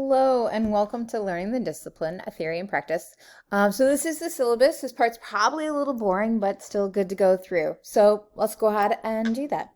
Hello and welcome to Learning the Discipline, a Theory and Practice. So this is the syllabus. This part's probably a little boring, but still good to go through. So let's go ahead and do that.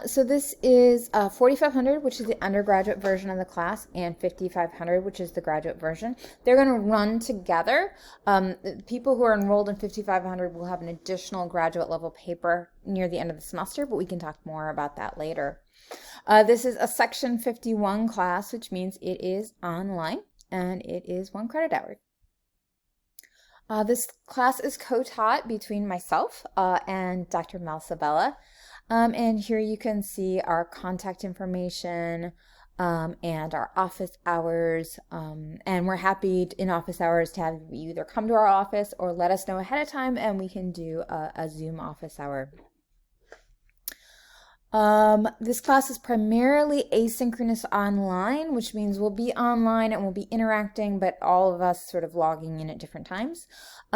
So this is 4500, which is the undergraduate version of the class, and 5500, which is the graduate version. They're going to run together. People who are enrolled in 5500 will have an additional graduate level paper near the end of the semester, but we can talk more about that later. This is a Section 51 class, which means it is online, and it is 1 credit hour. This class is co-taught between myself and Dr. Mel Sabella. And here you can see our contact information and our office hours. And we're happy in office hours to have you either come to our office or let us know ahead of time, and we can do a Zoom office hour. This class is primarily asynchronous online, which means we'll be online and we'll be interacting, but all of us sort of logging in at different times.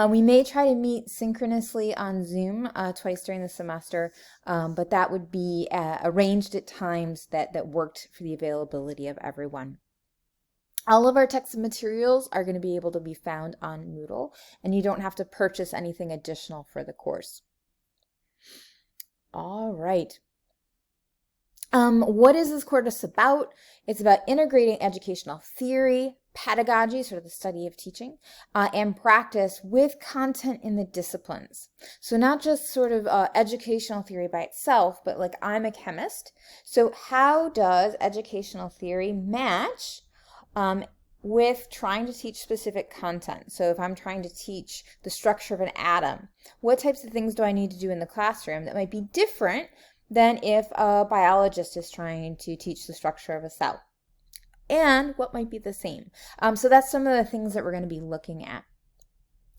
We may try to meet synchronously on Zoom twice during the semester, but that would be arranged at times that worked for the availability of everyone. All of our texts and materials are going to be able to be found on Moodle, and you don't have to purchase anything additional for the course. All right. What is this course about? It's about integrating educational theory, pedagogy, sort of the study of teaching, and practice with content in the disciplines. So not just sort of educational theory by itself, but like I'm a chemist. So how does educational theory match with trying to teach specific content? So if I'm trying to teach the structure of an atom, what types of things do I need to do in the classroom that might be different than if a biologist is trying to teach the structure of a cell? And what might be the same? So that's some of the things that we're going to be looking at.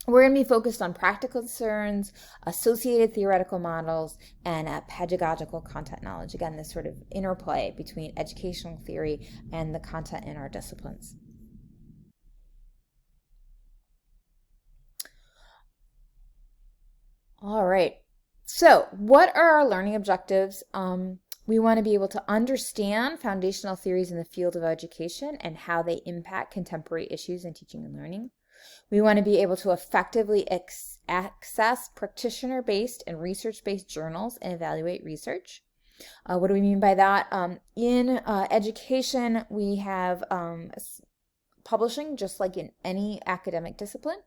We're going to be focused on practical concerns, associated theoretical models, and pedagogical content knowledge. Again, this sort of interplay between educational theory and the content in our disciplines. All right. So what are our learning objectives? We want to be able to understand foundational theories in the field of education and how they impact contemporary issues in teaching and learning. We want to be able to effectively access practitioner-based and research-based journals and evaluate research. What do we mean by that? In education, we have publishing, just like in any academic discipline.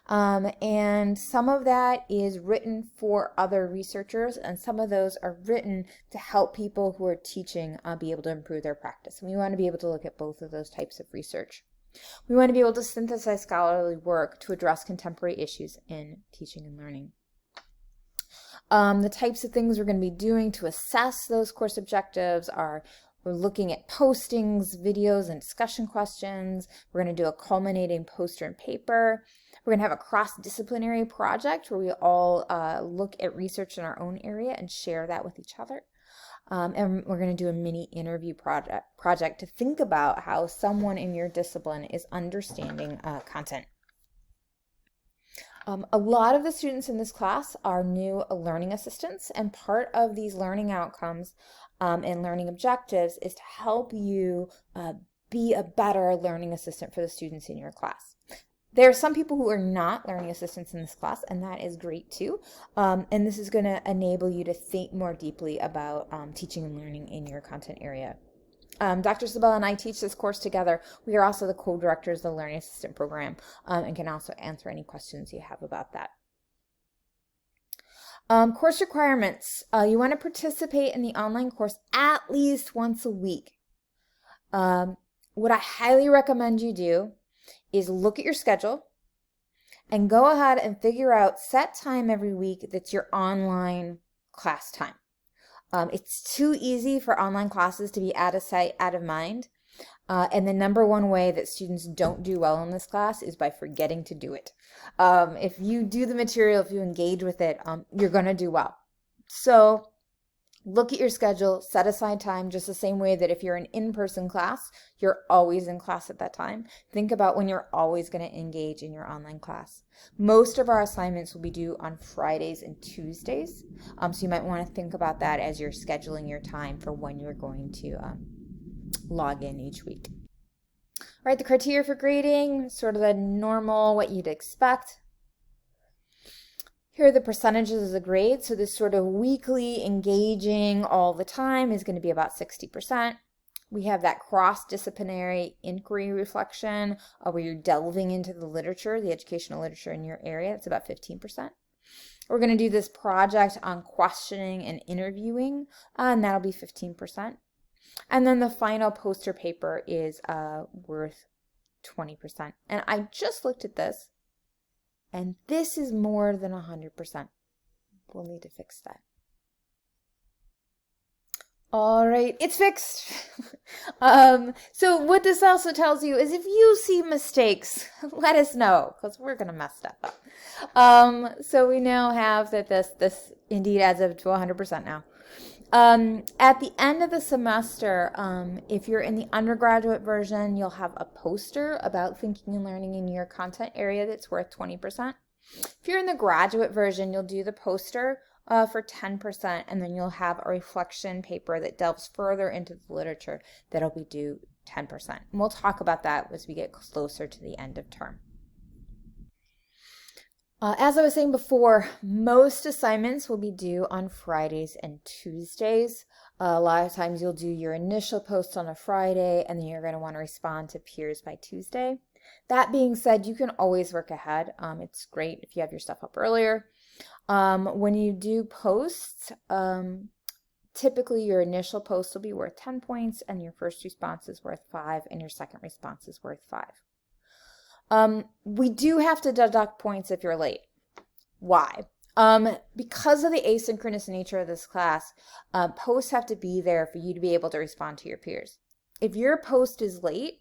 And some of that is written for other researchers, and some of those are written to help people who are teaching be able to improve their practice. And we want to be able to look at both of those types of research. We want to be able to synthesize scholarly work to address contemporary issues in teaching and learning. The types of things we're going to be doing to assess those course objectives are: we're looking at postings, videos, and discussion questions. We're going to do a culminating poster and paper. We're going to have a cross-disciplinary project where we all look at research in our own area and share that with each other. And we're going to do a mini interview project to think about how someone in your discipline is understanding content. A lot of the students in this class are new learning assistants, and part of these learning outcomes and learning objectives is to help you be a better learning assistant for the students in your class. There are some people who are not learning assistants in this class, and that is great too. And this is going to enable you to think more deeply about teaching and learning in your content area. Dr. Sabella and I teach this course together. We are also the co-directors of the Learning Assistant Program and can also answer any questions you have about that. Course requirements. You want to participate in the online course at least once a week. What I highly recommend you do is look at your schedule and go ahead and figure out set time every week that's your online class time. It's too easy for online classes to be out of sight, out of mind. And the number one way that students don't do well in this class is by forgetting to do it. If you do the material, if you engage with it, you're going to do well. So look at your schedule, set aside time, just the same way that if you're an in-person class, you're always in class at that time. Think about when you're always going to engage in your online class. Most of our assignments will be due on Fridays and Tuesdays, so you might want to think about that as you're scheduling your time for when you're going to log in each week. Right, the criteria for grading, sort of the normal, what you'd expect. Here are the percentages of the grade. So this sort of weekly engaging all the time is going to be about 60%. We have that cross-disciplinary inquiry reflection where you're delving into the literature, the educational literature in your area. It's about 15%. We're going to do this project on questioning and interviewing, and that'll be 15%. And then the final poster paper is worth 20%. And I just looked at this, and this is more than 100%. We'll need to fix that. All right, it's fixed. So what this also tells you is if you see mistakes, let us know, because we're going to mess stuff up. So we now have that this indeed adds up to 100% now. At the end of the semester, if you're in the undergraduate version, you'll have a poster about thinking and learning in your content area that's worth 20%. If you're in the graduate version, you'll do the poster for 10%, and then you'll have a reflection paper that delves further into the literature that'll be due 10%. And we'll talk about that as we get closer to the end of term. As I was saying before, most assignments will be due on Fridays and Tuesdays. A lot of times you'll do your initial post on a Friday, and then you're going to want to respond to peers by Tuesday. That being said, you can always work ahead. It's great if you have your stuff up earlier. When you do posts, typically your initial post will be worth 10 points, and your first response is worth 5, and your second response is worth 5. We do have to deduct points if you're late. Why? Because of the asynchronous nature of this class, posts have to be there for you to be able to respond to your peers. If your post is late,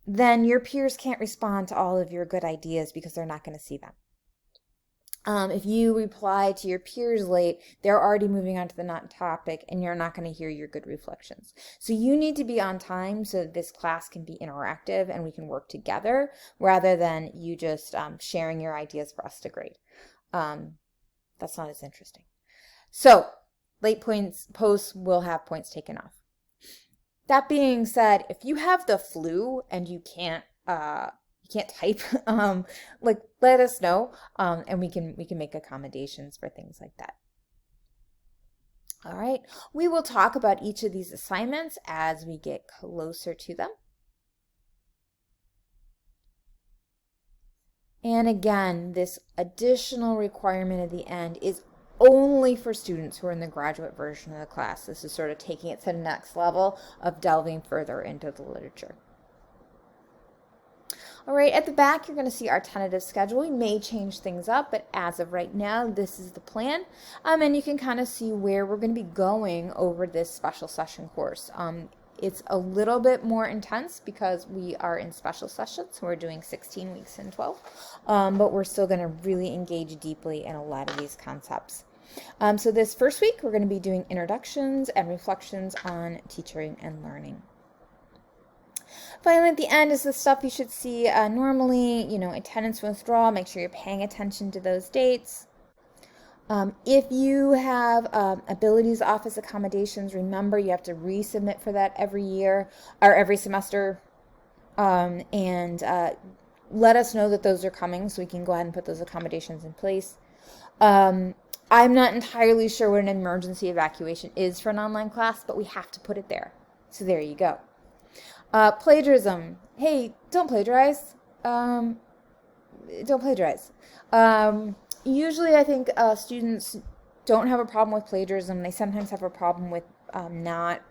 then your peers can't respond to all of your good ideas because they're not going to see them. If you reply to your peers late, they're already moving on to the next topic, and you're not going to hear your good reflections. So you need to be on time so that this class can be interactive and we can work together rather than you just sharing your ideas for us to grade. That's not as interesting. So late posts will have points taken off. That being said, if you have the flu and you can't type, let us know, and we can make accommodations for things like that. All right, we will talk about each of these assignments as we get closer to them. And again, this additional requirement at the end is only for students who are in the graduate version of the class. This is sort of taking it to the next level of delving further into the literature. All right, at the back, you're going to see our tentative schedule. We may change things up, but as of right now, this is the plan. And you can kind of see where we're going to be going over this special session course. It's a little bit more intense because we are in special sessions. So we're doing 16 weeks in 12, but we're still going to really engage deeply in a lot of these concepts. So this first week, we're going to be doing introductions and reflections on teaching and learning. Finally, at the end is the stuff you should see normally, attendance withdrawal. Make sure you're paying attention to those dates. If you have abilities office accommodations, remember you have to resubmit for that every year or every semester. And let us know that those are coming so we can go ahead and put those accommodations in place. I'm not entirely sure what an emergency evacuation is for an online class, but we have to put it there. So there you go. Plagiarism. Hey, don't plagiarize. Don't plagiarize. Usually I think students don't have a problem with plagiarism. They sometimes have a problem with not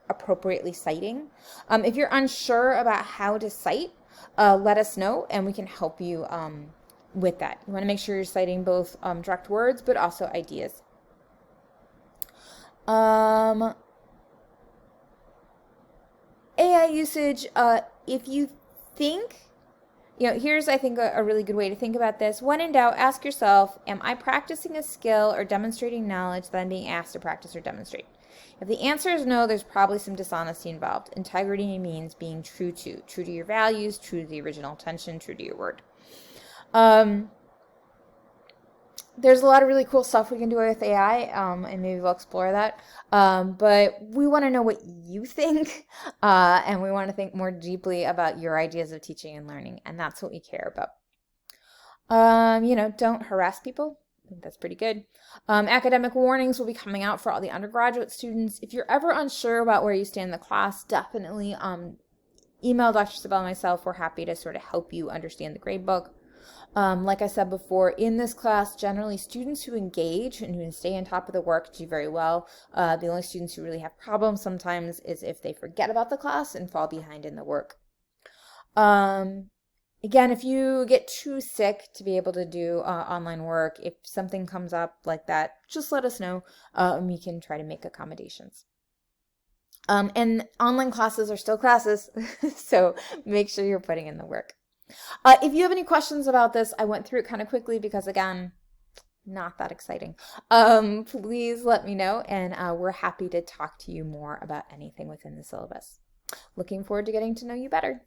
appropriately citing. If you're unsure about how to cite, let us know and we can help you with that. You want to make sure you're citing both direct words but also ideas. AI usage, if you think, here's, I think, a really good way to think about this. When in doubt, ask yourself, am I practicing a skill or demonstrating knowledge that I'm being asked to practice or demonstrate? If the answer is no, there's probably some dishonesty involved. Integrity means being true to your values, true to the original intention, true to your word. there's a lot of really cool stuff we can do with AI, and maybe we'll explore that. But we want to know what you think, and we want to think more deeply about your ideas of teaching and learning, and that's what we care about. Don't harass people. I think that's pretty good. Academic warnings will be coming out for all the undergraduate students. If you're ever unsure about where you stand in the class, definitely email Dr. Sabella and myself. We're happy to sort of help you understand the gradebook. Like I said before, in this class, generally students who engage and who stay on top of the work do very well. The only students who really have problems sometimes is if they forget about the class and fall behind in the work. Again, if you get too sick to be able to do online work, if something comes up like that, just let us know, and we can try to make accommodations. And online classes are still classes, so make sure you're putting in the work. If you have any questions about this, I went through it kind of quickly because, again, not that exciting. Please let me know, and we're happy to talk to you more about anything within the syllabus. Looking forward to getting to know you better.